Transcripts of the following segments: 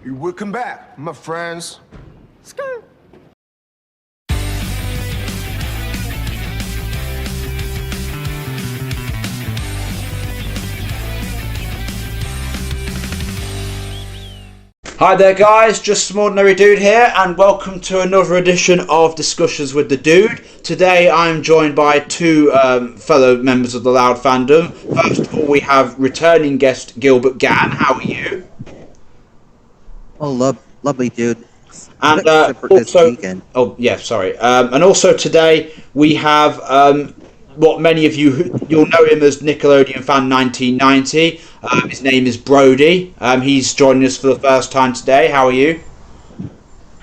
Welcome back, my friends. Skirt. Hi there guys, just some ordinary dude here and welcome to another edition of Discussions with the Dude. Today I'm joined by two fellow members of the Loud fandom. First of all we have returning guest Gilbert Gan. How are you? Oh, lovely dude. And Except for this also, weekend. and also today we have what many of you'll know him as Nickelodeon Fan 1990. His name is Brody. He's joining us for the first time today. How are you?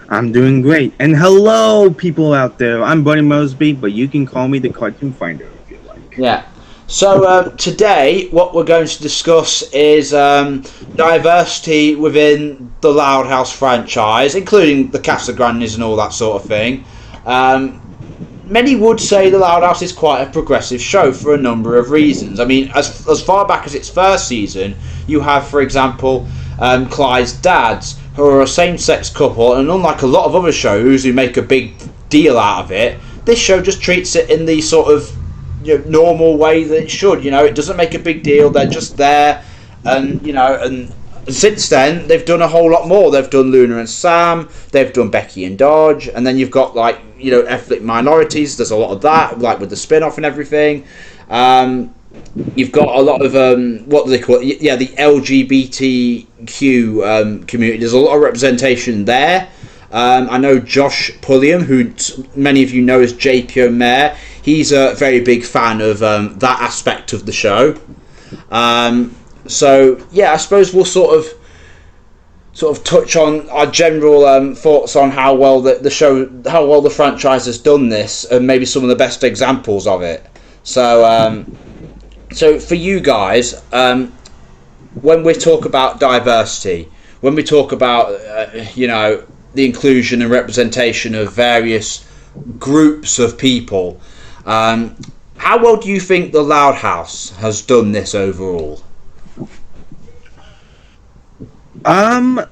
I'm doing great. And hello, people out there. I'm Buddy Mosby, but you can call me the Cartoon Finder if you like. Yeah. So today, what we're going to discuss is diversity within the Loud House franchise, including the Casagrandes and all that sort of thing. Many would say the Loud House is quite a progressive show for a number of reasons. I mean, as far back as its first season, you have, for example, Clyde's dads, who are a same-sex couple, and unlike a lot of other shows who make a big deal out of it, this show just treats it in the sort of normal way that it should. It doesn't make a big deal. They're just there, and since then they've done a whole lot more. They've done Luna and Sam, they've done Becky and Dodge, and then you've got ethnic minorities. There's a lot of that, like with the spin-off and everything. You've got a lot of what do they call it? Yeah, the LGBTQ community. There's a lot of representation there. I know Josh Pulliam, who many of you know as JPO Mayor. He's a very big fan of that aspect of the show. So yeah, I suppose we'll sort of touch on our general thoughts on how well how well the franchise has done this, and maybe some of the best examples of it. So for you guys, when we talk about diversity, when we talk about the inclusion and representation of various groups of people, how well do you think the Loud House has done this overall? I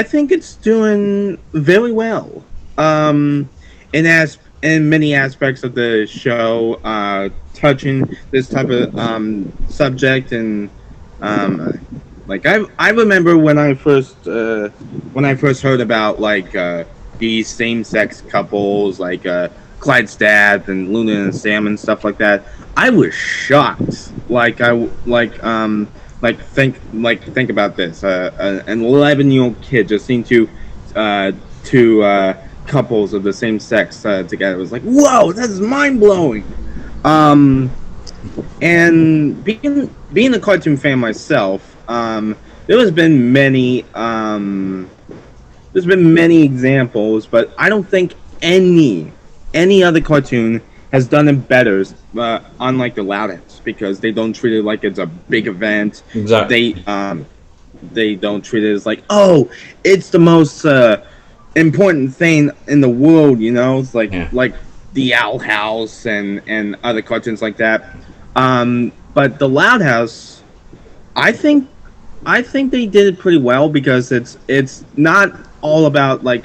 think it's doing very well. In many aspects of the show, touching this type of subject, and I remember when I first heard about these same-sex couples, Clyde's dad and Luna and Sam and stuff like that. I was shocked. Think about this. An 11-year-old kid just seeing two couples of the same sex together. It was like, whoa, that's mind blowing. And being a cartoon fan myself, there has been many examples, but I don't think any other cartoon has done it better, unlike the Loud House, because they don't treat it like it's a big event. Exactly. They don't treat it as like, oh, it's the most important thing in the world. It's like the Owl House and other cartoons like that. But the Loud House, I think they did it pretty well, because it's not all about the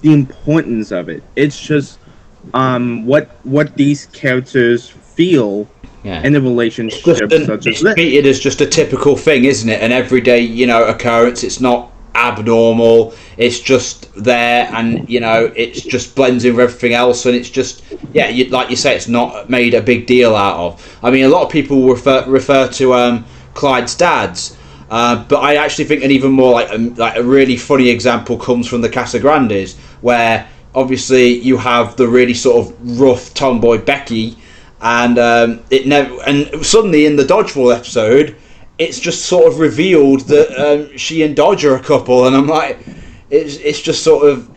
importance of it. It's just what these characters feel in a relationship such as it's this. treated as just a typical thing, isn't it? An everyday occurrence. It's not abnormal. It's just there, and it's just blends in with everything else, and it's just like you say, it's not made a big deal out of. I mean, a lot of people refer to Clyde's dads. But I actually think an even more like a really funny example comes from the Casagrandes, where obviously you have the really sort of rough tomboy Becky, and suddenly in the Dodgeball episode, it's just sort of revealed that she and Dodge are a couple, and I'm like, it's just sort of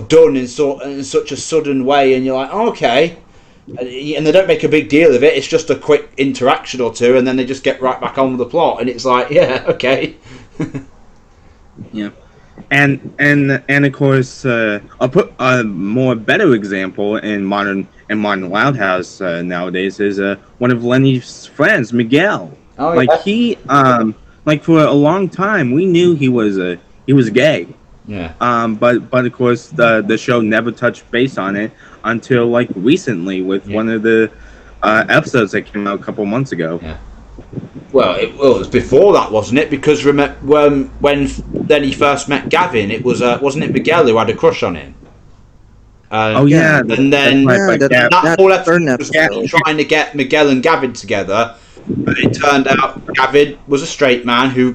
done in such a sudden way, and you're like, oh, okay. And they don't make a big deal of it. It's just a quick interaction or two, and then they just get right back on with the plot, and it's like, yeah, okay. Yeah, and of course, I'll put a more better example in modern Loud House nowadays is one of Lenny's friends, Miguel. Oh, yeah. like for a long time, we knew he was gay. Yeah. But of course, the show never touched base on it until like recently with one of the episodes that came out a couple months ago. Yeah. Well, it was before that, wasn't it? Because when then he first met Gavin, it was wasn't it Miguel who had a crush on him? Oh yeah, and then that whole episode was episode. trying to get Miguel and Gavin together, but it turned out Gavin was a straight man who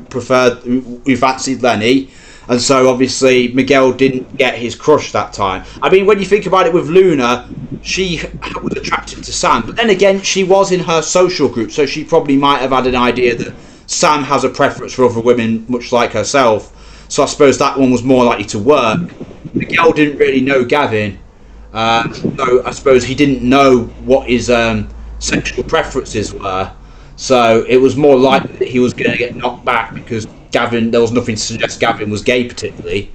fancied Lenny, and so obviously Miguel didn't get his crush that time. I mean, when you think about it with Luna, she was attracted to Sam, but then again, she was in her social group, so she probably might have had an idea that Sam has a preference for other women, much like herself. So I suppose that one was more likely to work. Miguel didn't really know Gavin, so I suppose he didn't know what his sexual preferences were. So it was more likely that he was going to get knocked back because Gavin, there was nothing to suggest Gavin was gay particularly.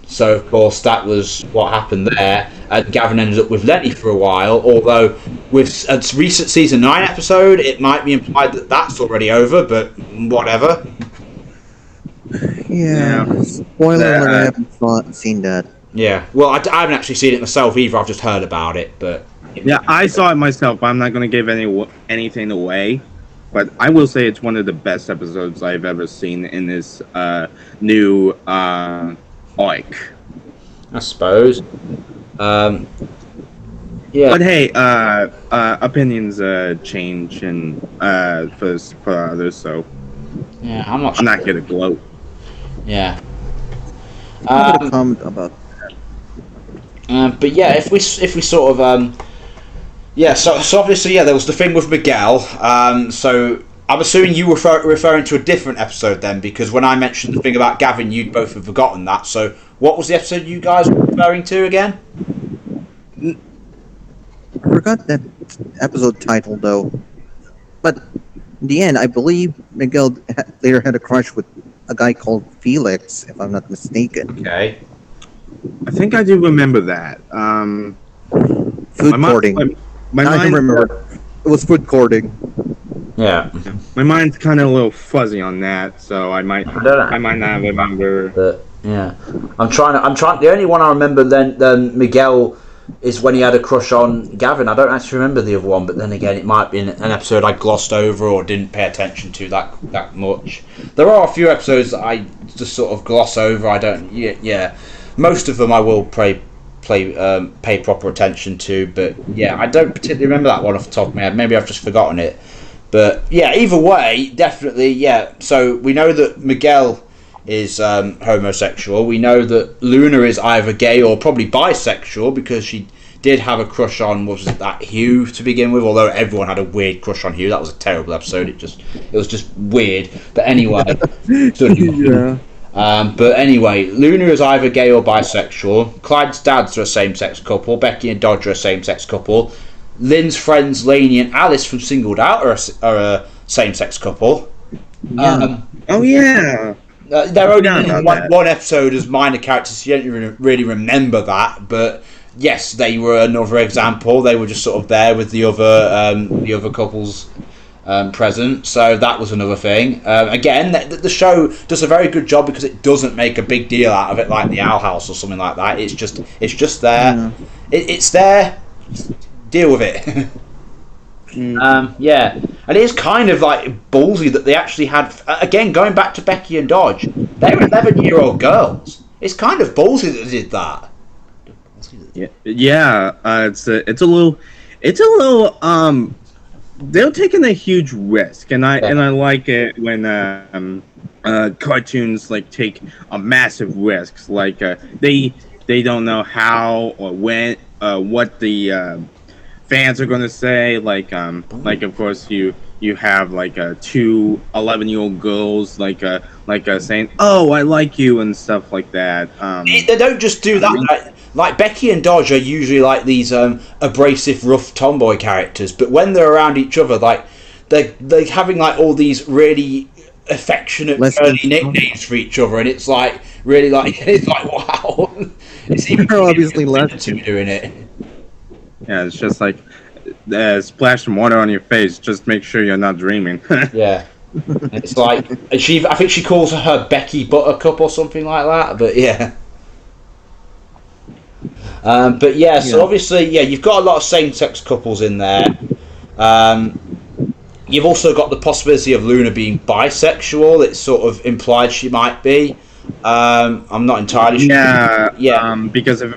So of course that was what happened there, and Gavin ended up with Lenny for a while. Although with a recent season 9 episode, it might be implied that that's already over, but whatever. Yeah. Spoiler alert, I haven't seen that. Yeah, well, I haven't actually seen it myself either. I've just heard about it, but yeah, I saw it myself. I'm not going to give anything away, but I will say it's one of the best episodes I've ever seen in this new arc. I suppose. Yeah. But hey, opinions change and for others, so Yeah, I'm not here to gloat. Yeah. I'm gonna comment about. But yeah, if we sort of so obviously there was the thing with Miguel. So I'm assuming you were referring to a different episode then, because when I mentioned the thing about Gavin, you'd both have forgotten that. So what was the episode you guys were referring to again? I forgot that episode title though, but in the end, I believe Miguel later had a crush with a guy called Felix, if I'm not mistaken. Okay. I think I do remember that. Food courting. My I mind, can remember. It was food courting. Yeah. My mind's kind of a little fuzzy on that, so I might not remember. But yeah, I'm trying. The only one I remember then Miguel is when he had a crush on Gavin. I don't actually remember the other one, but then again, it might be an episode I glossed over or didn't pay attention to that much. There are a few episodes that I just sort of gloss over. I don't. Yeah. Most of them I will pay proper attention to, but yeah, I don't particularly remember that one off the top of my head. Maybe I've just forgotten it. But yeah, either way, definitely, yeah. So we know that Miguel is homosexual. We know that Luna is either gay or probably bisexual because she did have a crush on, was it that Hugh to begin with? Although everyone had a weird crush on Hugh. That was a terrible episode. It was just weird. But anyway. Yeah. But anyway, Luna is either gay or bisexual. Clyde's dads are a same-sex couple. Becky and Dodge are a same-sex couple. Lynn's friends Lainey and Alice from Singled Out are a same-sex couple. Yeah. Oh yeah. They're only in one episode as minor characters, so you don't really remember that. But yes, they were another example. They were just sort of there with the other couples present, so that was another thing. Again, the show does a very good job because it doesn't make a big deal out of it like the Owl House or something like that. It's just there. Yeah. It's there. Deal with it. Yeah, and it is kind of like ballsy that they actually had. Again, going back to Becky and Dodge, they were 11-year-old girls. It's kind of ballsy that they did that. Yeah. It's a little. They're taking a huge risk, and I like it when cartoons like take a massive risks. Like they don't know how or when what the fans are going to say. Like of course you have like two 11-year-old girls like saying, "Oh, I like you" and stuff like that. They don't just do that. Like Becky and Dodge are usually like these abrasive, rough tomboy characters, but when they're around each other, like they're having like all these really affectionate, girly nicknames for each other, and it's like really like it's like wow, it's even obviously less to be doing it. Yeah, it's just like splash some water on your face. Just make sure you're not dreaming. Yeah. It's like I think she calls her Becky Buttercup or something like that. But yeah. But yeah, so obviously, yeah, you've got a lot of same-sex couples in there. You've also got the possibility of Luna being bisexual. It's sort of implied she might be. I'm not entirely sure. Yeah. Because of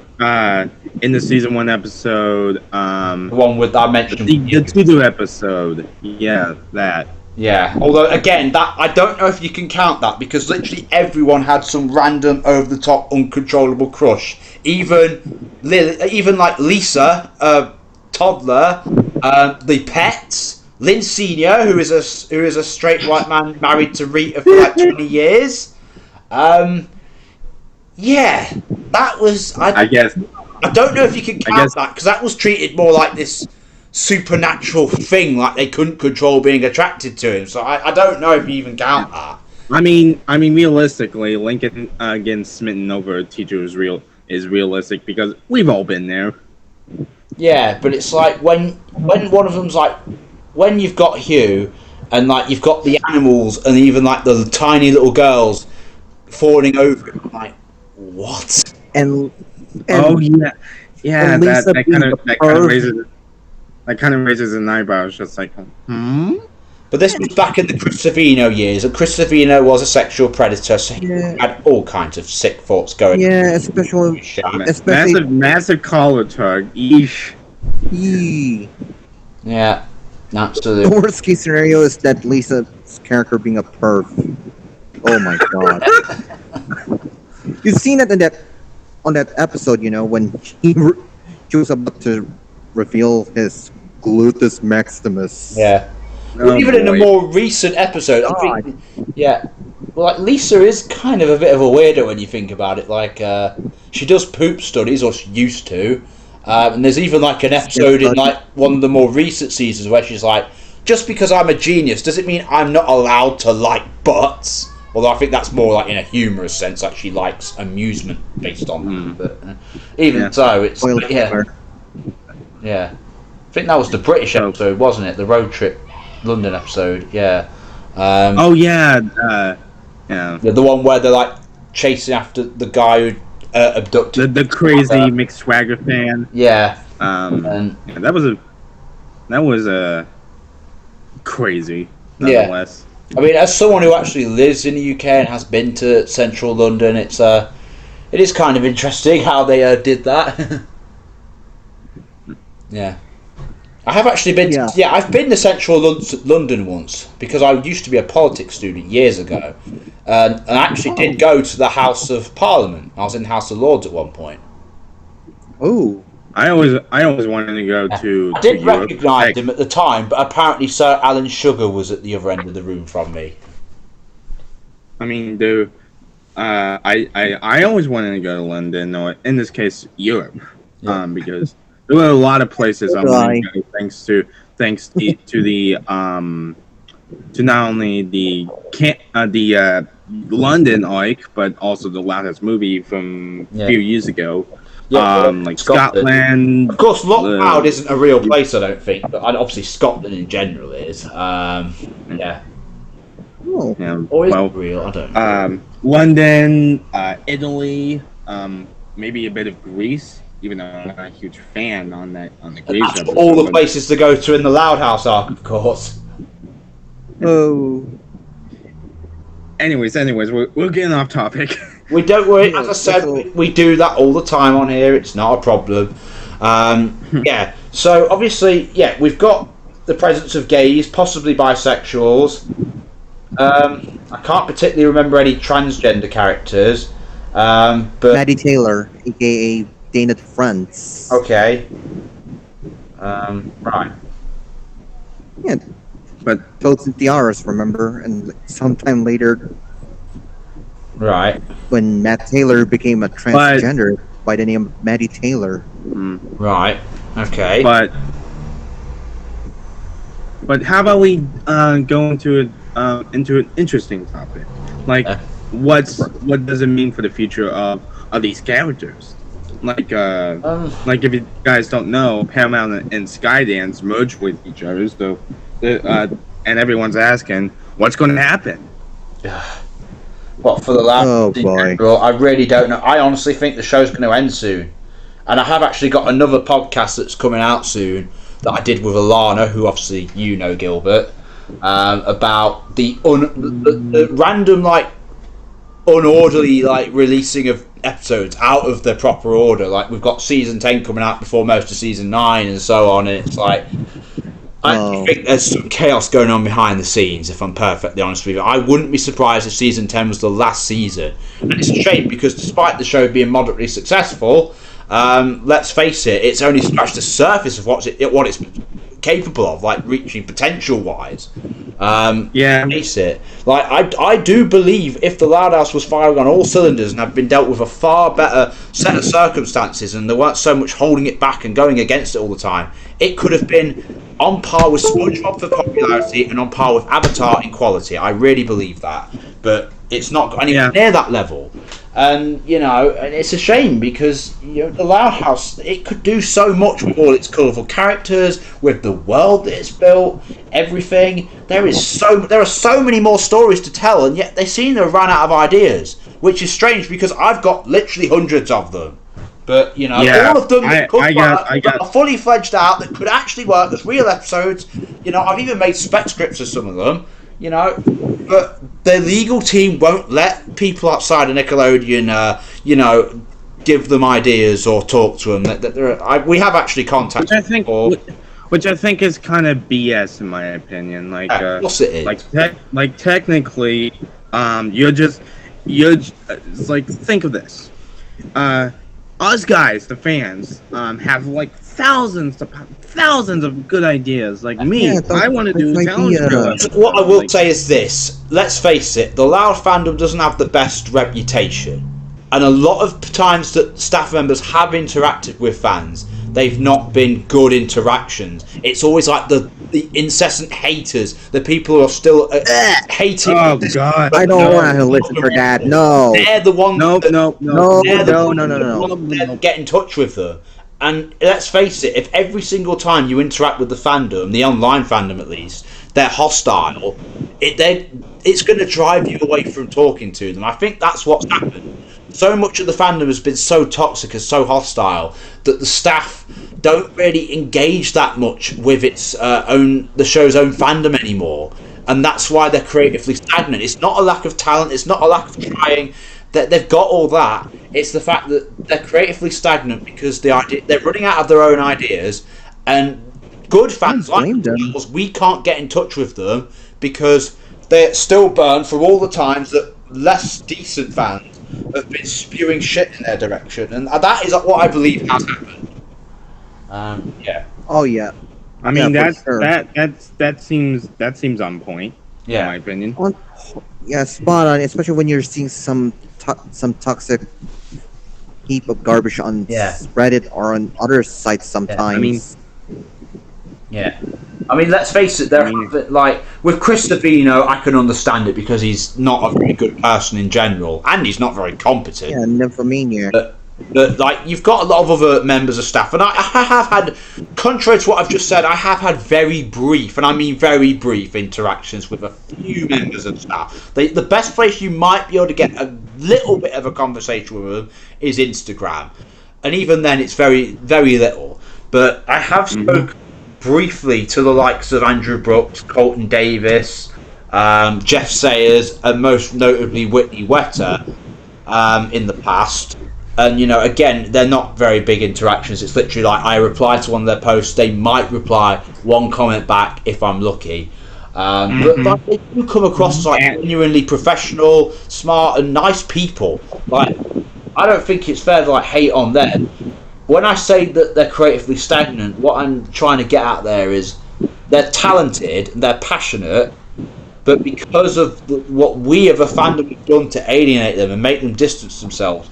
in the season 1 episode, the one with I mentioned the Tudu episode. Yeah, that. Yeah. Although again, that I don't know if you can count that because literally everyone had some random, over-the-top, uncontrollable crush. Even like Lisa, toddler, the pets. Lynn Senior, who is a straight white man married to Rita for like 20 years. Yeah, that was. I guess. I don't know if you can count that because that was treated more like this supernatural thing, like they couldn't control being attracted to him. So I don't know if you even count that. I mean, realistically, Lincoln getting smitten over a teacher is realistic because we've all been there. Yeah, but it's like when one of them's like. When you've got Hugh, and like you've got the animals, and even like the tiny little girls falling over him, I'm like, what? And oh yeah, and that kind of raises an eyebrow. It's just like, But this was back in the Chris Savino years, and Chris Savino was a sexual predator, so he had all kinds of sick thoughts going. Yeah, especially massive collar tug. Eesh. Yeah. Absolutely. The worst case scenario is that Lisa's character being a perv. Oh my god! You've seen it on that episode, when she was about to reveal his gluteus maximus. Yeah. Well, even in a more recent episode, I'm thinking, yeah. Well, like Lisa is kind of a bit of a weirdo when you think about it. Like, she does poop studies, or she used to. And there's even like an episode in like one of the more recent seasons where she's like, just because I'm a genius, does it mean I'm not allowed to like butts? Although I think that's more like in a humorous sense, like she likes amusement based on that. But even so, it's yeah. I think that was the British episode, wasn't it? The road trip London episode, yeah. Yeah. Yeah, the one where they're like chasing after the guy who abducted the crazy Mick Swagger fan. Yeah. That was crazy. Nonetheless. Yeah. I mean, as someone who actually lives in the UK and has been to central London, it is kind of interesting how they did that. Yeah. I have actually been I've been to central London once because I used to be a politics student years ago, and I actually did go to the House of Parliament. I was in the House of Lords at one point. Oh, I always wanted to go to. I didn't recognise him at the time, but apparently Sir Alan Sugar was at the other end of the room from me. I mean, dude, I always wanted to go to London, or in this case, Europe, because there were a lot of places I wanted to go, thanks to the to not only the London arc, but also the Loudhouse movie from a few years ago. Like Scotland. Of course, Loud isn't a real place, I don't think, but obviously Scotland in general is. Yeah. Oh. Yeah, or is it real? I don't know. London, Italy, maybe a bit of Greece. Even though I'm not a huge fan on the Greece episode. All the places to go to in the Loud House arc, of course. Oh. Anyways, we're getting off topic. We don't worry. As I said, we do that all the time on here. It's not a problem. Yeah. So obviously, we've got the presence of gays, possibly bisexuals. I can't particularly remember any transgender characters. But Maddie Taylor, aka Dana DeFrance. Okay. Right. Yeah. But Toads and Tiaras, remember? And sometime later, right, when Matt Taylor became a transgender by the name of Maddie Taylor. Right. Okay. But how about we go into an interesting topic, like what does it mean for the future of these characters? Like if you guys don't know, Paramount and Skydance merged with each other, so and everyone's asking, what's going to happen? What, for the last? Oh boy! I really don't know. I honestly think the show's going to end soon, and I have actually got another podcast that's coming out soon that I did with Alana, who obviously you know, Gilbert, about the random like unorderly like releasing of episodes out of their proper order. Like we've got season 10 coming out before most of season 9 and so on, and it's like I think there's some chaos going on behind the scenes, if I'm perfectly honest with you. I wouldn't be surprised if season 10 was the last season, and it's a shame because despite the show being moderately successful, let's face it, it's only scratched the surface of what it's capable of, like reaching potential wise. Face it. Like I do believe if the Loud House was firing on all cylinders and had been dealt with a far better set of circumstances, and there weren't so much holding it back and going against it all the time, it could have been on par with SpongeBob for popularity and on par with Avatar in quality. I really believe that, but it's not got anywhere near that level. And and it's a shame because the Loud House, it could do so much with all its colourful characters, with the world that it's built, everything. There are so many more stories to tell, and yet they seem to have run out of ideas, which is strange because I've got literally hundreds of them. But all of them that are fully fledged out, that could actually work as real episodes. I've even made spec scripts of some of them. But the legal team won't let people outside of Nickelodeon, give them ideas or talk to them. We have actually contacted. Which I think is kind of BS in my opinion. Like, of course it is. Like technically, it's like, think of this. Us guys, the fans, have like thousands of good ideas. Like me, I want to do challenge shows. What I will say is this: let's face it, the Loud fandom doesn't have the best reputation, and a lot of times that staff members have interacted with fans, they've not been good interactions. It's always like the incessant haters, the people who are still hating. Oh God! I don't want to listen for that. No. They're the ones. No. Get in touch with them. And let's face it, if every single time you interact with the fandom, the online fandom at least, they're hostile, it's going to drive you away from talking to them. I think that's what's happened. So much of the fandom has been so toxic and so hostile that the staff don't really engage that much with the show's own fandom anymore. And that's why they're creatively stagnant. It's not a lack of talent, it's not a lack of trying. They've got all that. It's the fact that they're creatively stagnant because they're running out of their own ideas, and good fans like us, we can't get in touch with them because they're still burned from all the times that less decent fans have been spewing shit in their direction, and that is what I believe has happened. Oh yeah. I mean that seems on point. Yeah. In my opinion. Yeah, spot on. Especially when you're seeing some toxic heap of garbage on Reddit or on other sites sometimes. I mean, let's face it. Like with Chris Savino, I can understand it because he's not a very good person in general, and he's not very competent. Yeah, Nymphomania. But like you've got a lot of other members of staff, and I have had, contrary to what I've just said, I have had very brief, and I mean very brief, interactions with a few members of staff. The best place you might be able to get a little bit of a conversation with them is Instagram, and even then it's very, very little. But I have spoke briefly to the likes of Andrew Brooks, Colton Davis, Jeff Sayers, and most notably Whitney Wetter in the past. And again, they're not very big interactions. It's literally like I reply to one of their posts, they might reply one comment back if I'm lucky. But like, they do come across as like genuinely professional, smart, and nice people. Like, I don't think it's fair to like hate on them. When I say that they're creatively stagnant, what I'm trying to get at there is they're talented, they're passionate, but because of what we of a fandom have done to alienate them and make them distance themselves,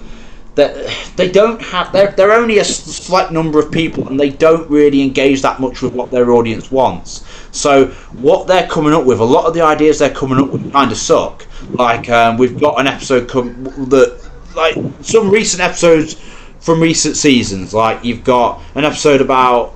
that they don't have, they're only a slight number of people, and they don't really engage that much with what their audience wants. So what they're coming up with, a lot of the ideas they're coming up with kind of suck. Like we've got an episode that, like some recent episodes from recent seasons. Like you've got an episode about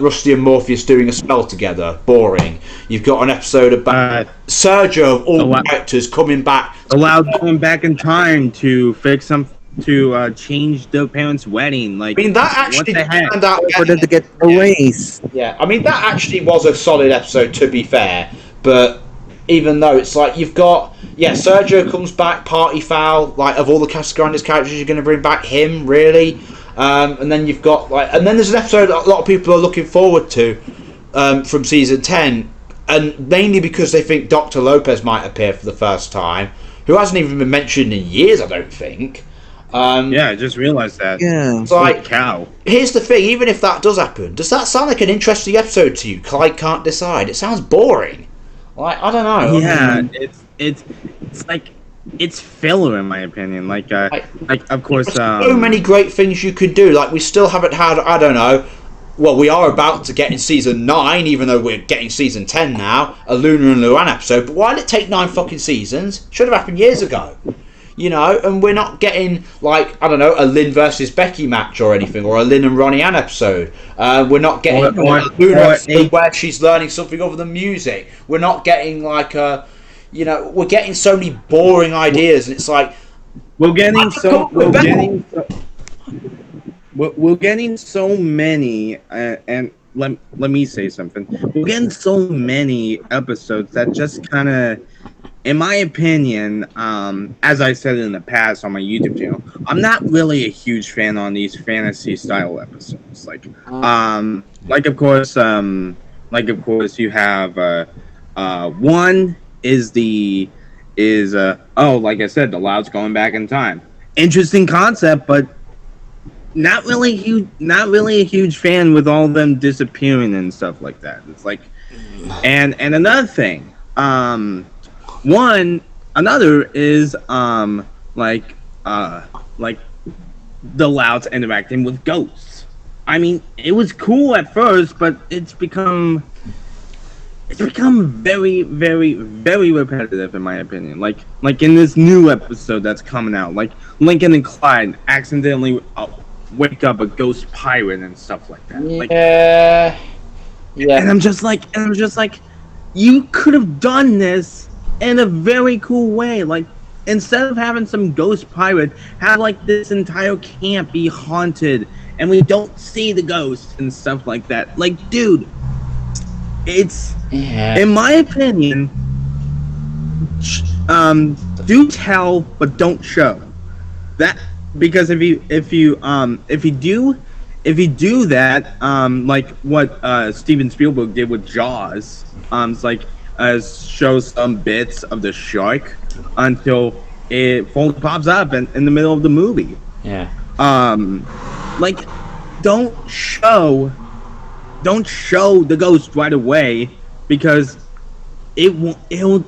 Rusty and Morpheus doing a spell together, boring. You've got an episode about Sergio of all characters coming back, going back in time to fix some to change the parents' wedding. Like, I mean, that actually turned out for them to get a raise. Yeah, I mean that actually was a solid episode, to be fair. But even though it's like you've got Sergio comes back, party foul. Like of all the Casagrandes characters, you're going to bring back him, really. And then you've got and then there's an episode that a lot of people are looking forward to from season 10, and mainly because they think Dr. Lopez might appear for the first time, who hasn't even been mentioned in years, I don't think. I just realized that. Yeah. It's like, cow. Here's the thing, even if that does happen, does that sound like an interesting episode to you? Clyde can't decide. It sounds boring. Like, I don't know. Yeah, it's like it's filler in my opinion. Like of course so many great things you could do. Like we still haven't had, I don't know. Well, we are about to get in season 9, even though we're getting season 10 now, a Luna and Luann episode. But why did it take 9 fucking seasons? Should have happened years ago. You know, and we're not getting, like, I don't know, a Lynn versus Becky match or anything, or a Lynn and Ronnie Ann episode. We're not getting a Luna episode where she's learning something other than music. We're not getting, like, we're getting so many boring ideas, and it's like... We're getting so many, and let me say something. We're getting so many episodes that just kind of... In my opinion, as I said in the past on my YouTube channel, I'm not really a huge fan on these fantasy style episodes. Like of course you have one is like I said, the Louds going back in time. Interesting concept, but not really a huge fan with all them disappearing and stuff like that. It's like, and another thing, another is like the Louds interacting with ghosts. I mean, it was cool at first, but it's become very, very, very repetitive in my opinion. Like in this new episode that's coming out, like Lincoln and Clyde accidentally wake up a ghost pirate and stuff like that. Yeah. And I'm just like, you could have done this in a very cool way. Like, instead of having some ghost pirate, have like this entire camp be haunted and we don't see the ghosts and stuff like that. Like, dude, it's in my opinion, do tell but don't show. That, because if you do that, like what Steven Spielberg did with Jaws, it's like shows some bits of the shark until it fully pops up in the middle of the movie. Yeah. Like, don't show the ghost right away, because it'll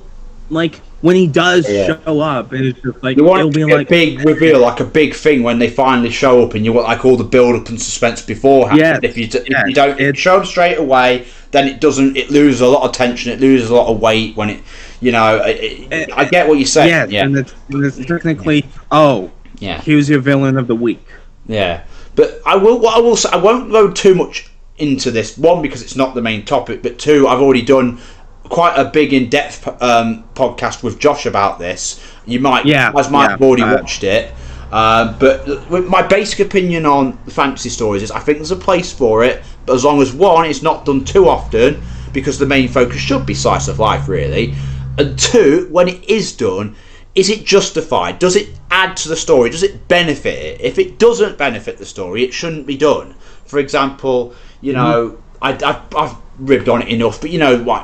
like when he does show up, it's just like it'll be like a big reveal, like a big thing when they finally show up, and you want like all the build up and suspense beforehand. Yeah. If you don't show them straight away, then it loses a lot of tension, it loses a lot of weight when it, I get what you're saying. Yeah. And it's technically here's your villain of the week. Yeah. But I will say, I won't go too much into this, one, because it's not the main topic, but two, I've already done quite a big in-depth podcast with Josh about this. You might have already watched it, but my basic opinion on the fantasy stories is I think there's a place for it, but as long as, one, it's not done too often, because the main focus should be slice of life, really, and two, when it is done, is it justified? Does it add to the story? Does it benefit it? If it doesn't benefit the story, it shouldn't be done. For example, I've ribbed on it enough, but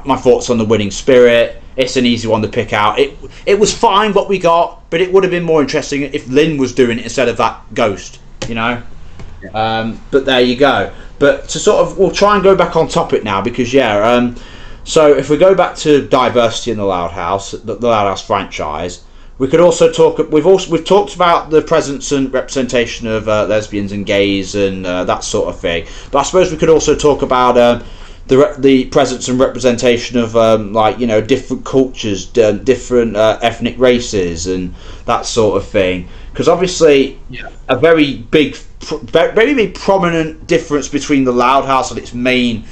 my thoughts on the Winning Spirit. It's an easy one to pick out. It was fine what we got, but it would have been more interesting if Lynn was doing it instead of that ghost. But there you go. But to sort of, we'll try and go back on topic now, because so if we go back to diversity in the Loud House, the Loud House franchise, we could also talk. We've talked about the presence and representation of lesbians and gays and that sort of thing. But I suppose we could also talk about the presence and representation of different cultures, different ethnic races, and that sort of thing. Because obviously, a very big very big prominent difference between the Loud House and its main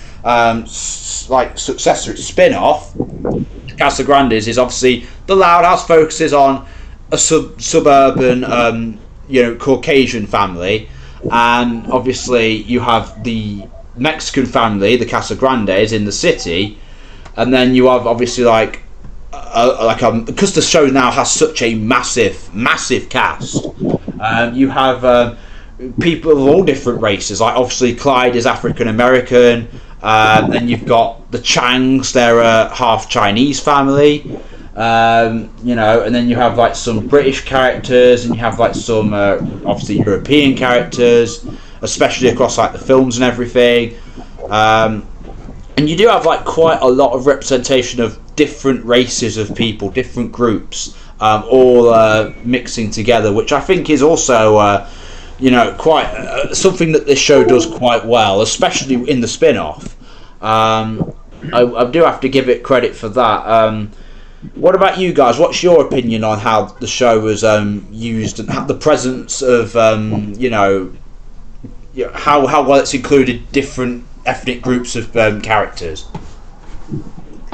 successor, its spin-off, Casagrandes, is obviously the Loud House focuses on a suburban Caucasian family, and obviously you have the Mexican family, the Casagrandes, in the city, and then you have obviously because the show now has such a massive cast. You have people of all different races. Like obviously Clyde is African American. Then you've got the Changs. They're a half Chinese family. And then you have like some British characters, and you have like some obviously European characters, especially across like the films and everything. And you do have like quite a lot of representation of different races of people, different groups, all mixing together, which I think is also quite something that this show does quite well, especially in the spin-off. I do have to give it credit for that. What about you guys? What's your opinion on how the show was used, and how the presence of how well it's included different ethnic groups of characters?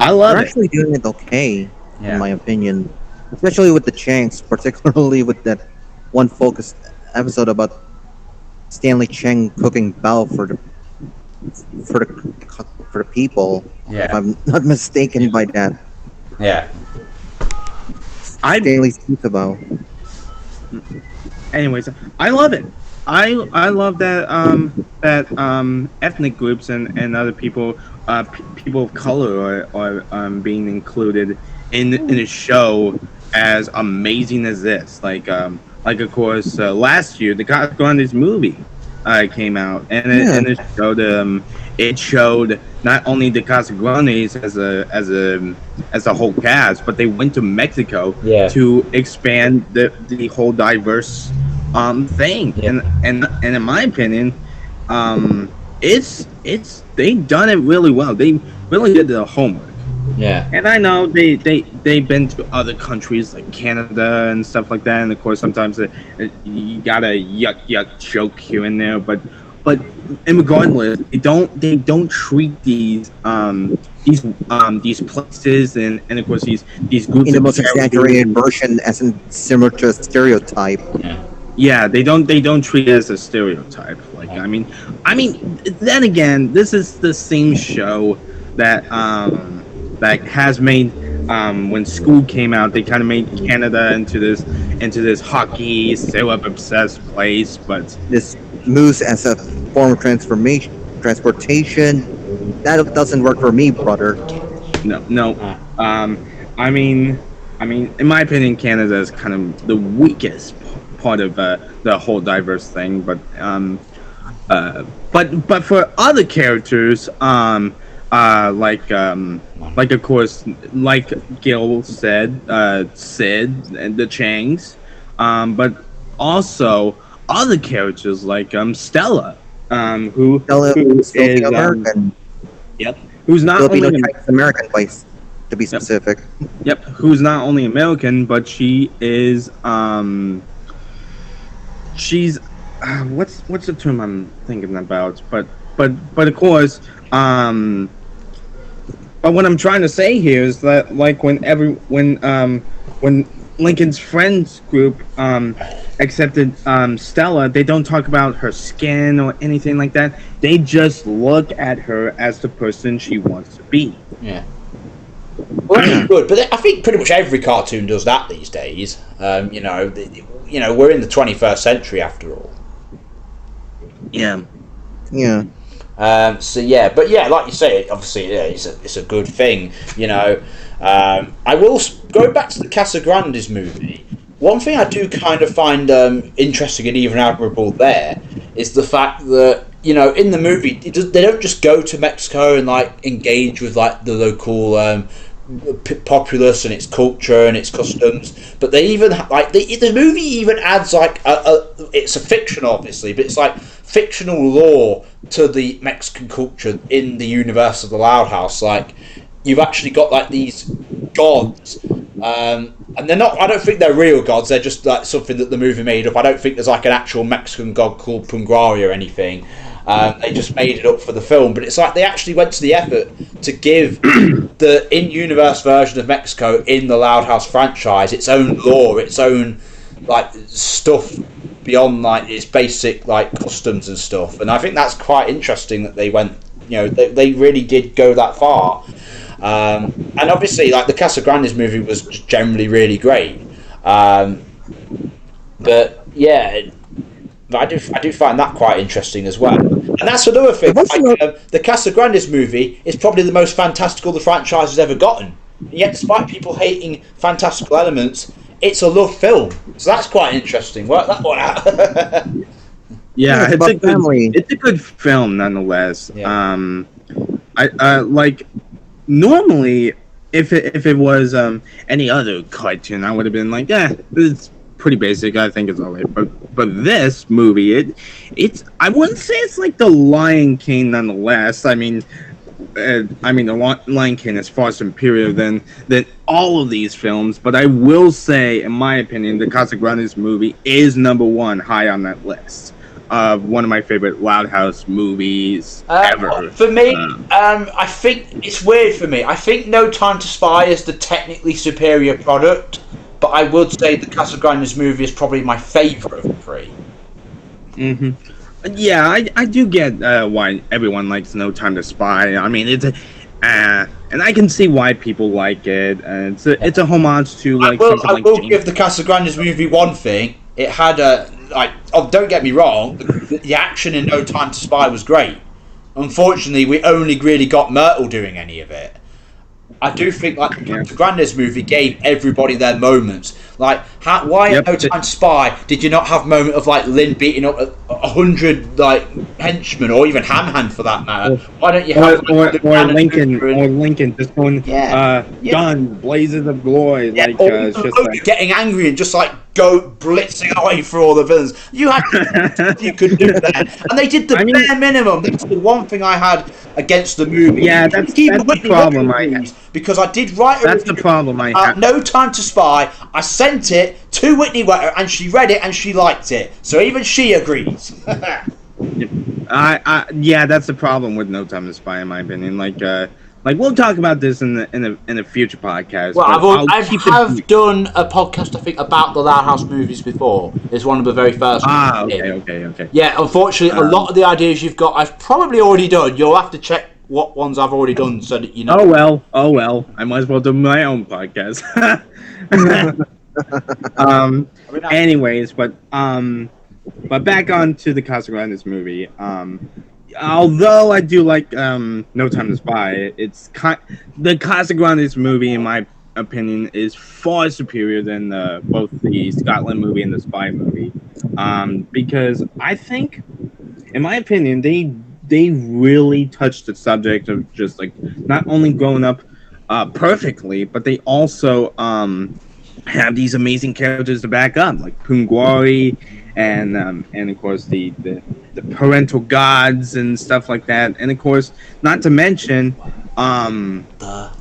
I love They're it. actually doing it okay, in my opinion. Especially with the Changs, particularly with that one focused episode about Stanley Cheng cooking bao for the people. Yeah. If I'm not mistaken by that. Yeah. Stanley's pizza bao. Anyways, I love it. I love that ethnic groups and other people people of color are being included in the show as amazing as this. Like of course last year the Casagrandes movie came out, and it showed not only the Casagrandes as a whole cast, but they went to Mexico to expand the whole diverse thing. And in my opinion, it's they've done it really well. They really did the homework. Yeah. And I know they've been to other countries like Canada and stuff like that, and of course sometimes you got a yuck joke here and there, but regardless, they don't treat these places and of course these groups In the most exaggerated version, as in similar to a stereotype. Yeah, they don't treat it as a stereotype. Like I mean, then again, this is the same show that has made when School came out, they kind of made Canada into this hockey syrup obsessed place, but This moose as a form of transportation, that doesn't work for me, brother. no. I mean, in my opinion, Canada is kind of the weakest part of the whole diverse thing, but for other characters, like of course, like Gil said, Sid and the Changs, but also other characters like Stella, who Is is American. who's not Filipino only Chinese American place, to be specific. who's not only American, but she is she's what's the term I'm thinking about? But of course, but what I'm trying to say here is that like when Lincoln's friends group accepted Stella, they don't talk about her skin or anything like that. They just look at her as the person she wants to be. Yeah. Well, that's good, but I think pretty much every cartoon does that these days. We're in the 21st century after all. Yeah. Yeah. But like you say, obviously, it's a good thing. I will go back to the Casagrandes movie. One thing I do kind of find interesting and even admirable there is the fact that in the movie they don't just go to Mexico and like engage with like the local populace and its culture and its customs, but they even like the movie even adds like it's a fiction obviously, but it's like fictional lore to the Mexican culture in the universe of the Loud House. Like you've actually got like these gods, and they're not. I don't think they're real gods. They're just like something that the movie made up. I don't think there's like an actual Mexican god called Punguari or anything. They just made it up for the film, but it's like they actually went to the effort to give the in-universe version of Mexico in the Loud House franchise its own lore, its own like stuff beyond like its basic like customs and stuff. And I think that's quite interesting that they went. They really did go that far. And obviously, like the Casagrandes movie was generally really great. But yeah. But I do find that quite interesting as well. And that's another thing. The Casagrandes movie is probably the most fantastical the franchise has ever gotten. And yet, despite people hating fantastical elements, it's a love film. So that's quite interesting. Work that one out. Yeah, it's a good film nonetheless. Yeah. I like normally if it was any other cartoon, I would have been like, yeah, it's pretty basic. I think it's alright, but this movie, it's I wouldn't say it's like the Lion King nonetheless. I mean, the Lion King is far superior than all of these films. But I will say, in my opinion, the Casagrandes movie is number one high on that list of one of my favorite Loud House movies ever. For me, I think it's weird for me. I think No Time to Spy is the technically superior product. But I would say the Casagrandes movie is probably my favourite of the three. Mm-hmm. Yeah, I do get why everyone likes No Time to Spy. I mean, it's and I can see why people like it. It's a homage to like. I will give the Casagrandes movie one thing. It had don't get me wrong, the action in No Time to Spy was great. Unfortunately, we only really got Myrtle doing any of it. I do think like the Casagrandes movie gave everybody their moments. Like, why at No Time to Spy did you not have a moment of like Lynn beating up 100 like henchmen, or even Ham Hand for that matter? Why don't you have Lincoln just going guns, blazes of glory, getting angry and just like go blitzing away for all the villains? You could do that, and they did the bare minimum. That's the one thing I had against the movie. Yeah, that's the problem I have. Because I did write That's the problem I have. No Time to Spy. I sent it to Whitney Wetter, and she read it and she liked it. So even she agrees. Yeah, that's the problem with No Time to Spy, in my opinion. Like we'll talk about this in a future podcast. Well, I have done a podcast, I think, about the Loud House movies before. It's one of the very first. Okay. Yeah, unfortunately, a lot of the ideas you've got, I've probably already done. You'll have to check what ones I've already done so that you know. Oh well. I might as well do my own podcast. Anyways, but back on to the Casagrandes movie. Although I do like No Time to Spy, the Casagrandes movie, in my opinion, is far superior than both the Scotland movie and the Spy movie. Because I think, in my opinion, they really touched the subject of just like not only growing up perfectly, but they also have these amazing characters to back up, like Punguari and of course the parental gods and stuff like that. And of course, not to mention the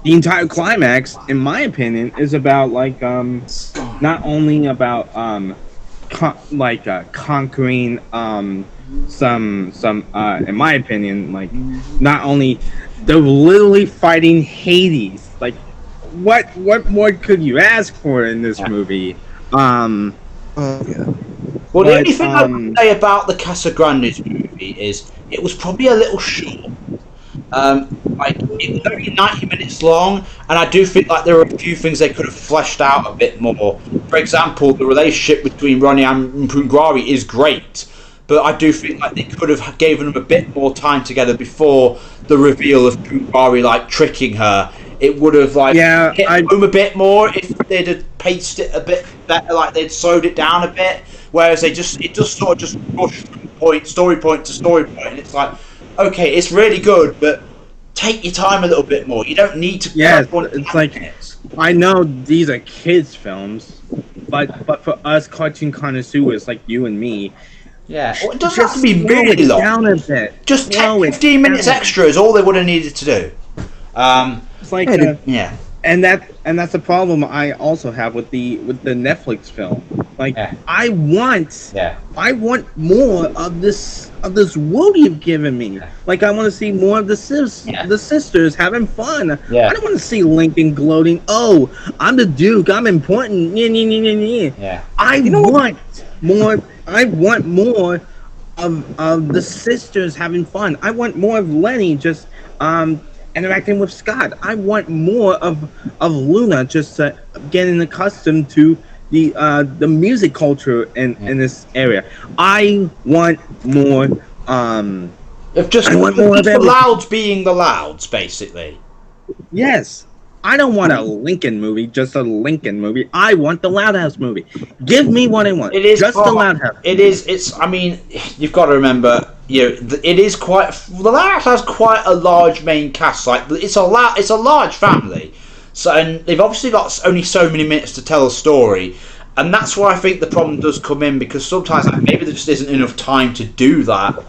entire climax, in my opinion, is about like not only about conquering some in my opinion, like not only they're literally fighting Hades. Like what more could you ask for in this movie? Well, the only thing I would say about the Casagrandes movie is it was probably a little short. It was only 90 minutes long, and I do think like there are a few things they could have fleshed out a bit more. For example, the relationship between Ronnie and Punguari is great, but I do think like they could have given them a bit more time together before the reveal of Punguari like tricking her. It would have hit home a bit more if they'd have paced it a bit better, like they'd slowed it down a bit. Whereas it just sort of rushed from story point to story point, and it's like, okay, it's really good, but take your time a little bit more. You don't need to. Yeah, it's like minutes. I know these are kids' films, but for us cartoon connoisseurs like you and me, well, it doesn't have to be really long. Down a bit. Just 15 minutes extra is all they would have needed to do. It's like Yeah. and that's a problem I also have with the Netflix film. Like I want more of this world you've given me. Like I want to see more of the sisters having fun. Yeah. I don't want to see Lincoln gloating. Oh, I'm the Duke. I'm important. Yeah. I want more. I want more of the sisters having fun. I want more of Lenny just interacting with Scott. I want more of Luna just getting accustomed to the music culture in this area. I want more. Of just I want more of the everything. Louds being the Louds, basically. Yes. I don't want a Lincoln movie, just a Lincoln movie. I want the Loud House movie. Give me what I want. It is just the Loud House. It is. It's. I mean, you've got to remember. It is quite. The Loud House has quite a large main cast. Like it's a large family. So and they've obviously got only so many minutes to tell a story, and that's why I think the problem does come in because sometimes maybe there just isn't enough time to do that.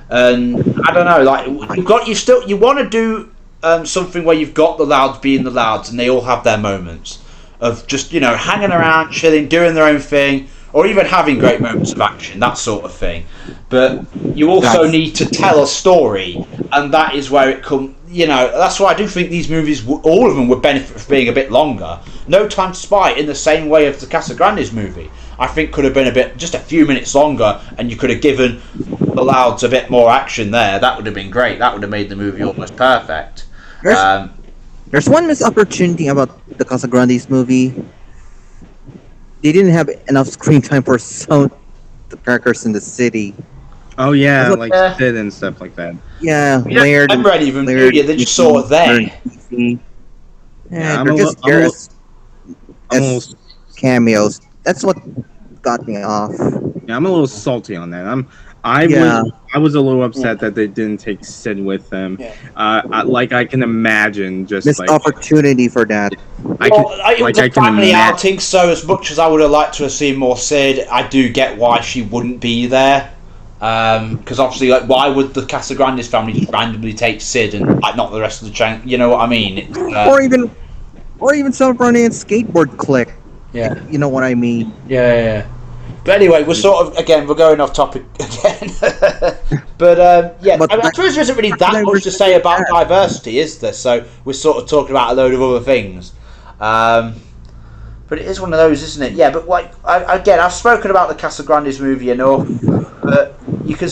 And I don't know. Like you want to do. Something where you've got the Louds being the Louds and they all have their moments of just, hanging around, chilling, doing their own thing, or even having great moments of action, that sort of thing. But you also need to tell a story, and that is where it comes, that's why I do think these movies, all of them would benefit from being a bit longer. No Time to Spy, in the same way of the Casagrandes movie, I think could have been just a few minutes longer, and you could have given the Louds a bit more action there. That would have been great. That would have made the movie almost perfect. There's one missed opportunity about the Casagrandes movie. They didn't have enough screen time for some of the characters in the city. Oh yeah, like Sid and stuff like that. Yeah, You don't Laird. remember any of them, do you? They're just sort of there. Yeah, they're just there as cameos. That's what got me off. Yeah, I'm a little salty on that. I was a little upset that they didn't take Sid with them. Yeah. I can imagine just missed opportunity for that. The family outing. So as much as I would have liked to have seen more Sid, I do get why she wouldn't be there. Because obviously, why would the Casagrandes family just randomly take Sid and not the rest of the chain? You know what I mean? Or even some Brody skateboard clique. Yeah, you know what I mean. Yeah. But anyway, we're we're going off topic again. But I suppose there isn't really that much to say about diversity, is there? So we're sort of talking about a load of other things. But it is one of those, isn't it? Yeah, but I've spoken about the Casagrandes movie enough, but you can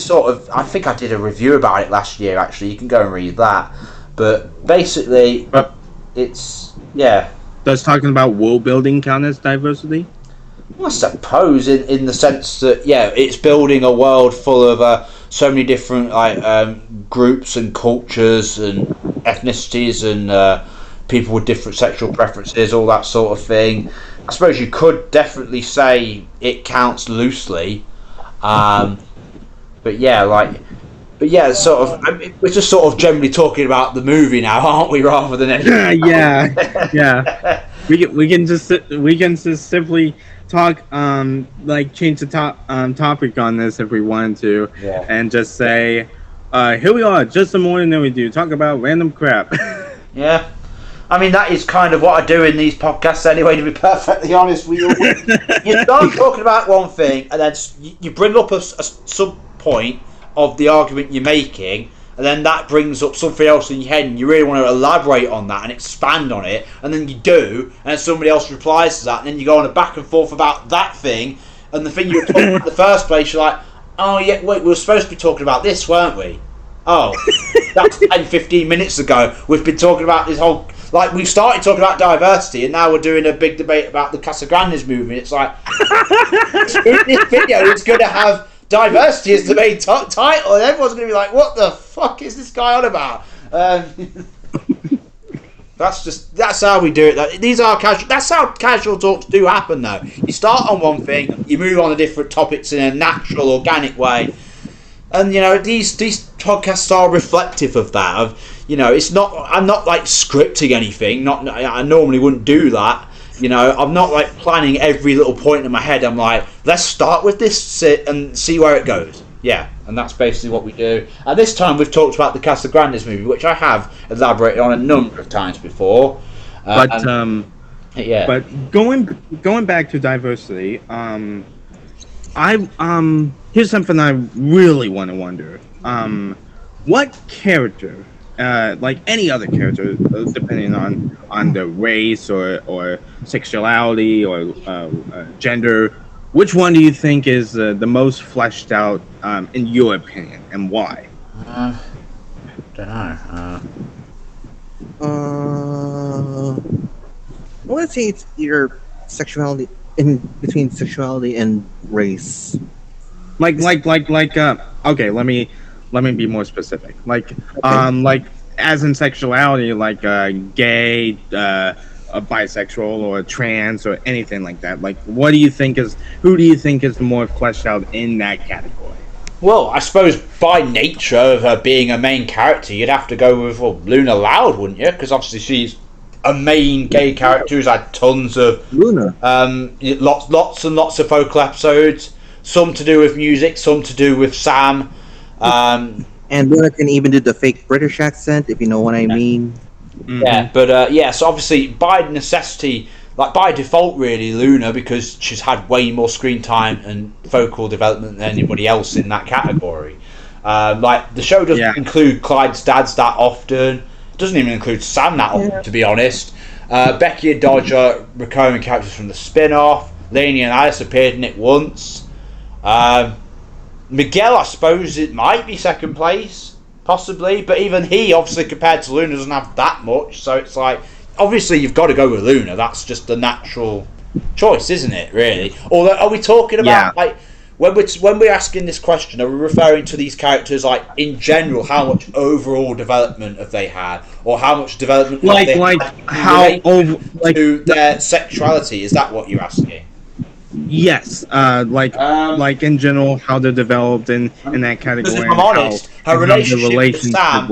I think I did a review about it last year, actually. You can go and read that. But basically, it's, Does talking about world building count as diversity? I suppose in the sense that it's building a world full of so many different groups and cultures and ethnicities and people with different sexual preferences, all that sort of thing. I suppose you could definitely say it counts loosely, we're just sort of generally talking about the movie now, aren't we? Rather than anything. Yeah. We can just simply talk change the topic on this if we wanted to, and just say here we are, just the more than we do, talk about random crap. Yeah, I mean that is kind of what I do in these podcasts anyway, to be perfectly honest with you. You start talking about one thing and then you bring up a sub point of the argument you're making, and then that brings up something else in your head and you really want to elaborate on that and expand on it, and then you do, and then somebody else replies to that, and then you go on a back and forth about that thing, and the thing you were talking about in the first place, you're like, oh yeah, wait, we were supposed to be talking about this, weren't we? Oh, that's 10-15 minutes ago. We've been talking about this whole, we started talking about diversity and now we're doing a big debate about the Casagrandes movie. It's like, this video is going to have diversity as the main title, and everyone's going to be like, what the fuck is this guy on about? That's how we do it. These are casual. That's how casual talks do happen, though. You start on one thing, you move on to different topics in a natural, organic way, and these podcasts are reflective of that. It's not. I'm not scripting anything. I normally wouldn't do that. I'm not planning every little point in my head. I'm like, let's start with this and see where it goes. Yeah, and that's basically what we do. And this time we've talked about the Casagrandes movie, which I have elaborated on a number of times before. But yeah. But going back to diversity, here's something I really want to wonder. What character, like any other character, depending on the race or sexuality or gender, which one do you think is the most fleshed out in your opinion, and why? Don't know. Well, let's say it's either sexuality in between sexuality and race. Okay, let me be more specific. Like as in sexuality, like gay, a bisexual or trans or anything like that. Like, who do you think is more fleshed out in that category? Well, I suppose by nature of her being a main character, you'd have to go with Luna Loud, wouldn't you? Because obviously she's a main gay character who's had tons of Luna. Lots and lots of vocal episodes. Some to do with music, some to do with Sam. And Luna can even do the fake British accent, if you know what I mean. Mm-hmm. Yeah, but so obviously by necessity, like by default, really Luna, because she's had way more screen time and vocal development than anybody else in that category. Like the show doesn't include Clyde's dads that often. It doesn't even include Sam that often, to be honest. Becky and Dodge are recurring characters from the spin-off. Lainey and Alice appeared in it once. Miguel, I suppose it might be second place, possibly, but even he, obviously, compared to Luna, doesn't have that much. So it's like, obviously, you've got to go with Luna. That's just the natural choice, isn't it? Really. Although, are we talking about like when we're asking this question? Are we referring to these characters like in general? How much overall development have they had, or how much development to their sexuality? Is that what you're asking? Yes, like in general, how they're developed in that category. If I'm honest, her relationship with Sam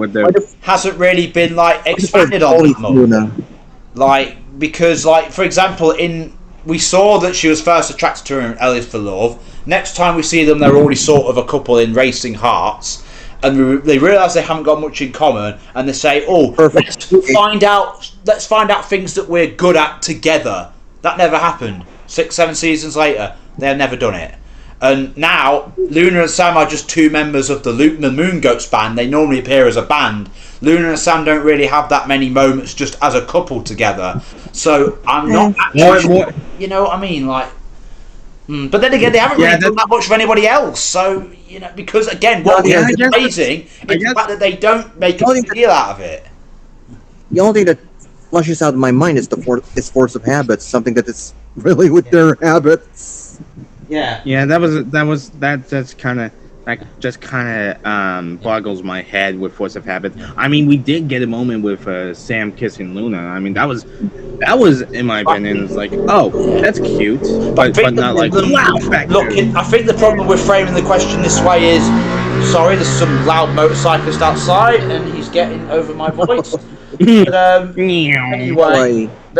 hasn't really been like expanded on that much. Like, because, like, for example, we saw that she was first attracted to her in Ellis for Love. Next time we see them, they're already sort of a couple in Racing Hearts, and they realise they haven't got much in common, and they say, "Oh, let's find out things that we're good at together." That never happened. 6-7 seasons later, they've never done it. And now, Luna and Sam are just two members of the Moon Goats band. They normally appear as a band. Luna and Sam don't really have that many moments just as a couple together. So I'm not actually, you know what I mean? Like, but then again, they haven't really done that much for anybody else. So, you know, because again, what we're praising is the fact that they don't make a big deal out of it. The only thing that flushes out of my mind is force of habits, something that is really with their habits. Yeah. Yeah, that just kind of boggles my head with force of habit. I mean, we did get a moment with Sam kissing Luna. I mean, that was in my opinion, it's like, oh, that's cute, but not like wow. Look, I think the problem with framing the question this way is, sorry, there's some loud motorcyclist outside, and he's getting over my voice. But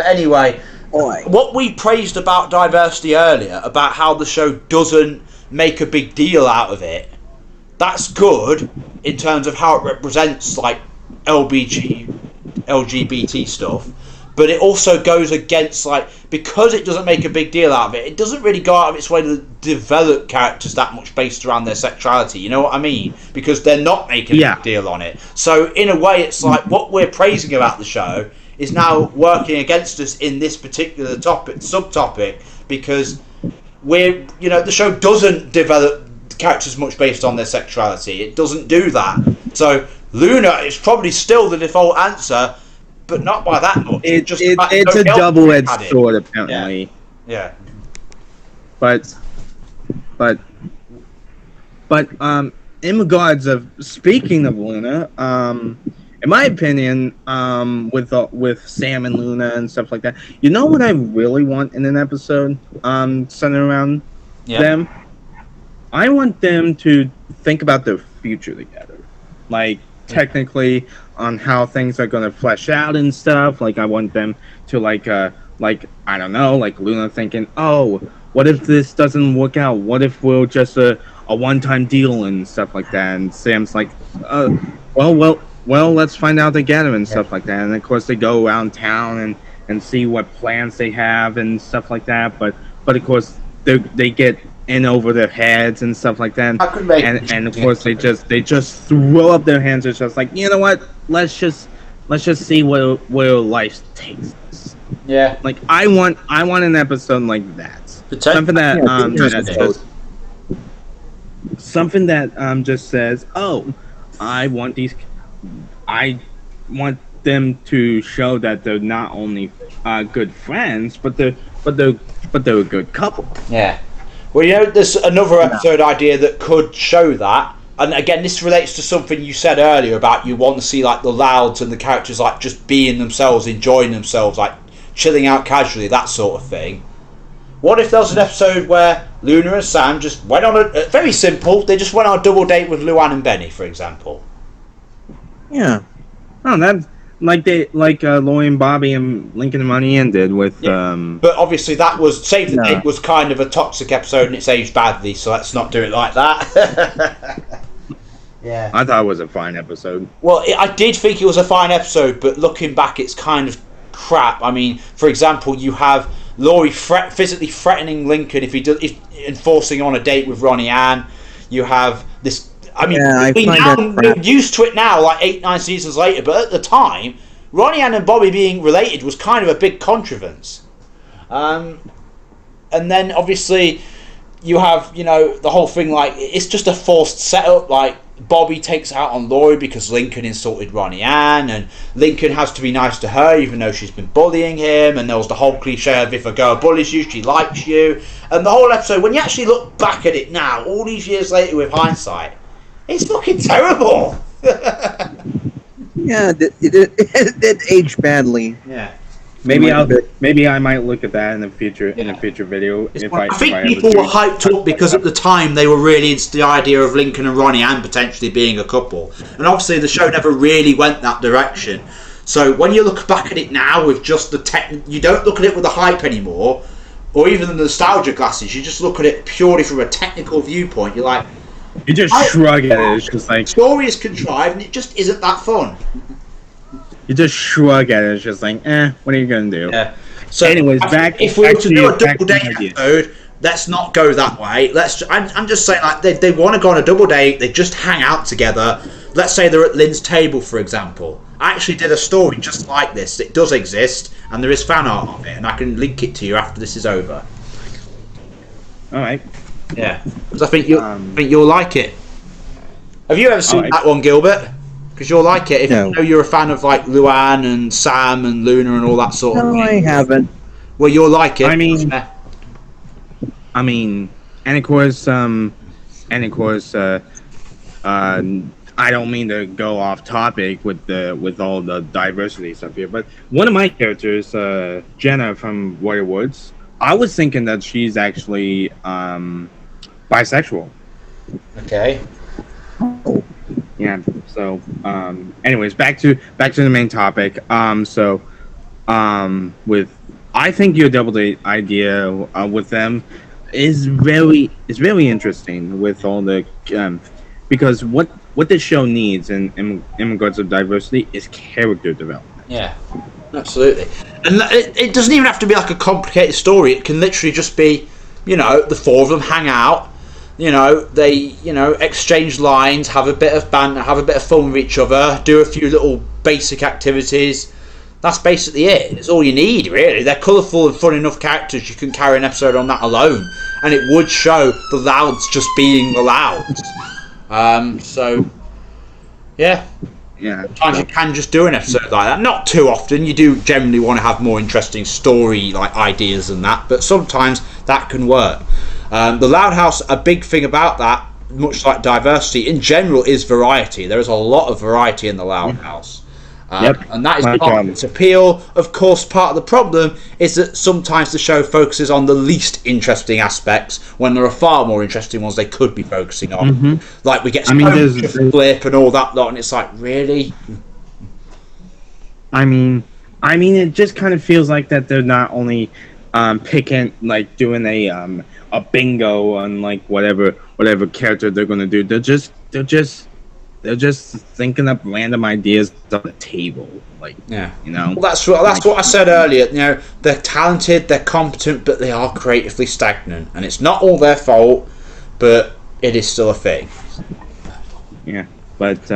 anyway, what we praised about diversity earlier, about how the show doesn't make a big deal out of it, that's good in terms of how it represents like LGBT stuff, but it also goes against, like, because it doesn't make a big deal out of it, it doesn't really go out of its way to develop characters that much based around their sexuality, you know what I mean? Because they're not making a big deal on it. So in a way, it's like what we're praising about the show is now working against us in this particular subtopic, because the show doesn't develop characters much based on their sexuality. It doesn't do that. So Luna is probably still the default answer, but not by that much. It's a double-edged sword, apparently. Yeah. But in regards of speaking of Luna, in my opinion, with Sam and Luna and stuff like that, you know what I really want in an episode centered around them? I want them to think about their future together. Like, technically, on how things are going to flesh out and stuff. Like, I want them to, like, I don't know, like Luna thinking, oh, what if this doesn't work out? What if we'll just a one-time deal and stuff like that. And Sam's like, well, let's find out together and stuff like that. And of course they go around town and see what plans they have and stuff like that. But of course they get in over their heads and stuff like that. And of course they just throw up their hands. It's just like, you know what? Let's just see where life takes us. Yeah. Like I want an episode like that. Something that something that just says, oh, I want them to show that they're not only good friends, but they're a good couple. Yeah. Well, there's another episode idea that could show that. And again, this relates to something you said earlier about you want to see like the Louds and the characters like just being themselves, enjoying themselves, like chilling out casually, that sort of thing. What if there was an episode where Luna and Sam just went on a very simple, they just went on a double date with Luann and Benny, for example? Yeah. Oh, that's like Lori and Bobby and Lincoln and Money did with But obviously that was Save the Date was kind of a toxic episode and it's aged badly, so let's not do it like that. Yeah. I thought it was a fine episode. Well, I did think it was a fine episode, but looking back, it's kind of crap. I mean, for example, you have Laurie physically threatening Lincoln if enforcing on a date with Ronnie Ann. You have this. I mean, we're used to it now, like 8-9 seasons later. But at the time, Ronnie Ann and Bobby being related was kind of a big contrivance. And then obviously you have the whole thing like it's just a forced setup. Like Bobby takes out on Laurie because Lincoln insulted Ronnie Ann, and Lincoln has to be nice to her even though she's been bullying him. And there was the whole cliche of if a girl bullies you, she likes you. And the whole episode, when you actually look back at it now, all these years later with hindsight, it's fucking terrible. Yeah, it did age badly. Yeah. Maybe I might look at that in a future video. I think people were hyped up because at the time they were really into the idea of Lincoln and Ronnie Ann potentially being a couple, and obviously the show never really went that direction. So when you look back at it now with just the you don't look at it with the hype anymore, or even the nostalgia glasses. You just look at it purely from a technical viewpoint. You're like, you just shrug at it. It's just like story is contrived and it just isn't that fun. You just shrug at it. It's just like, what are you gonna do? Yeah. So, anyways, if we were to do a double date episode, let's not go that way. I'm just saying, like they want to go on a double date. They just hang out together. Let's say they're at Lynn's table, for example. I actually did a story just like this. It does exist, and there is fan art of it, and I can link it to you after this is over. All right. Yeah, because I think you'll like it. Have you ever seen that one, Gilbert? Because you'll like it if you know you're a fan of like Luann and Sam and Luna and all that sort of thing. No, I haven't. Well, you'll like it. I mean, and of course, I don't mean to go off topic with all the diversity stuff here, but one of my characters, Jenna from Warrior Woods, I was thinking that she's actually bisexual. Okay. Yeah. So, anyways, back to the main topic. I think your double date idea with them is very interesting with all the because what this show needs in regards of diversity is character development. Yeah, absolutely. And it doesn't even have to be like a complicated story. It can literally just be, the four of them hang out. They exchange lines, have a bit of banter, have a bit of fun with each other, do a few little basic activities. That's basically it. It's all you need, really. They're colourful and fun enough characters. You can carry an episode on that alone, and it would show the Louds just being the Louds. So, yeah. Sometimes you can just do an episode like that. Not too often. You do generally want to have more interesting story ideas than that, but sometimes that can work. The Loud House, a big thing about that, much like diversity in general, is variety. There is a lot of variety in the Loud House. And that is part of its appeal. Of course, part of the problem is that sometimes the show focuses on the least interesting aspects when there are far more interesting ones they could be focusing on. Mm-hmm. Like we get Flip and all that lot, and it's like, really? I mean, it just kind of feels like that they're not only picking, like doing a a bingo on like whatever character they're gonna do. They're just thinking up random ideas on the table, like Well, that's what I said earlier. They're talented, they're competent, but they are creatively stagnant, and it's not all their fault, but it is still a thing. Yeah, but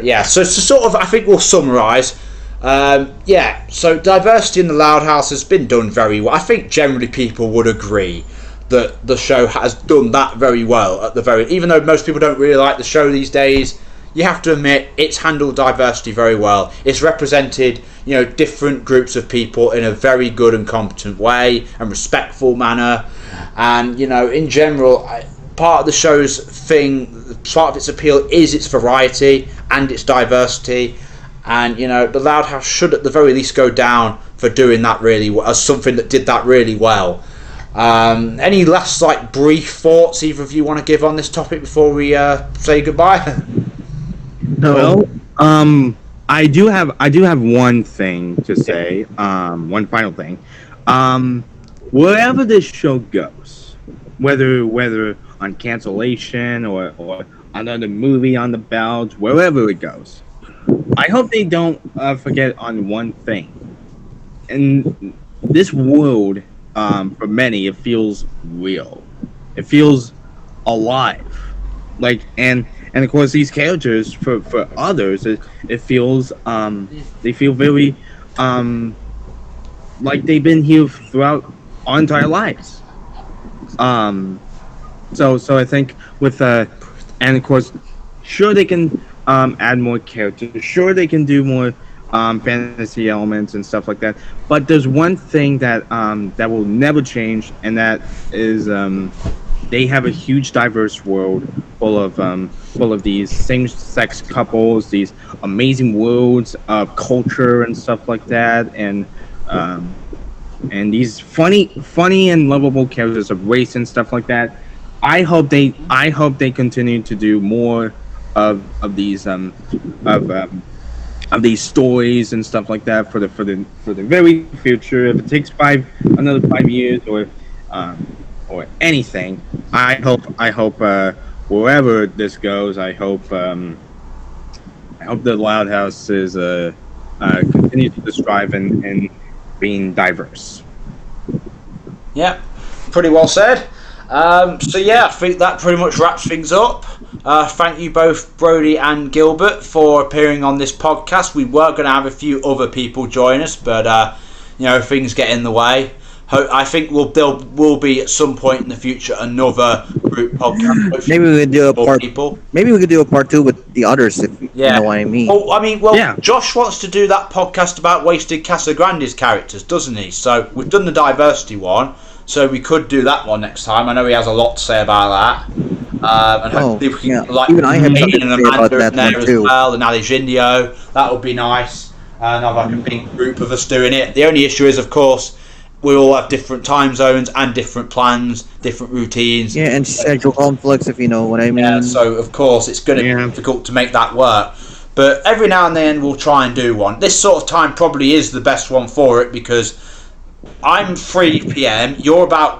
yeah. So sort of, I think we'll summarise. So diversity in the Loud House has been done very well. I think generally people would agree that the show has done that very well. Even though most people don't really like the show these days, you have to admit it's handled diversity very well. It's represented, different groups of people in a very good and competent way and respectful manner. And in general, part of the show's part of its appeal is its variety and its diversity. And the Loud House should at the very least go down for doing that really well, as something that did that really well. Any last brief thoughts either of you want to give on this topic before we say goodbye? No. Well, I do have one thing to say. One final thing. Wherever this show goes, whether on cancellation or another movie on the belt, wherever it goes, I hope they don't forget on one thing. In this world, for many, it feels real. It feels alive. And of course, these characters for others, it feels they feel very like they've been here throughout our entire lives. So I think with and of course, sure they can add more characters. Sure they can do more fantasy elements and stuff like that. But there's one thing that that will never change, and that is they have a huge diverse world full of these same-sex couples, these amazing worlds of culture and stuff like that, and these funny and lovable characters of race and stuff like that. I hope they continue to do more of these stories and stuff like that for the very future. If it takes another 5 years or anything, I hope wherever this goes, I hope the Loud House is continues to strive in being diverse. Yeah, pretty well said. So yeah, I think that pretty much wraps things up. Thank you both, Brody and Gilbert, for appearing on this podcast. We were going to have a few other people join us, but things get in the way. I think there will be at some point in the future another group podcast. Maybe we could do a part. Maybe we could do a part 2 with the others, if you know what I mean. Yeah. Josh wants to do that podcast about wasted Casagrandes characters, doesn't he? So we've done the diversity one, so we could do that one next time. I know he has a lot to say about that. And hopefully we can even I have something to say about that there one as too. well, and Ali Gindio. That would be nice. And have like a big group of us doing it. The only issue is, of course, we all have different time zones and different plans, different routines. Yeah, and schedule conflicts, if you know what I mean. Yeah, so of course it's going to be difficult to make that work. But every now and then we'll try and do one. This sort of time probably is the best one for it, because I'm 3 p.m. You're by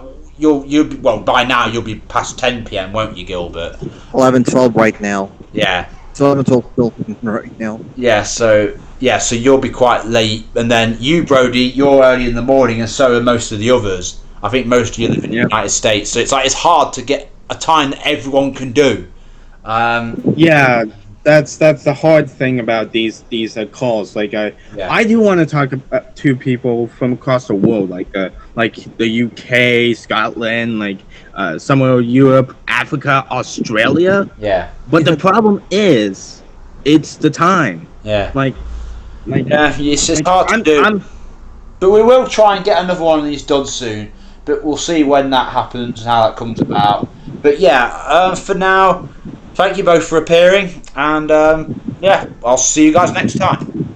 now you'll be past 10 p.m., won't you, Gilbert? 11:12 right now. Yeah. It's 11:12 right now. Yeah, so you'll be quite late, and then you, Brody, you're early in the morning, and so are most of the others. I think most of you live in the United States, so it's hard to get a time that everyone can do. Yeah, that's the hard thing about these calls. I do want to talk to people from across the world, like the UK, Scotland, somewhere Europe, Africa, Australia. Yeah. But the problem is, it's the time. Yeah. It's hard to do. But we will try and get another one of these done soon. But we'll see when that happens and how that comes about. But yeah, for now, thank you both for appearing. And I'll see you guys next time.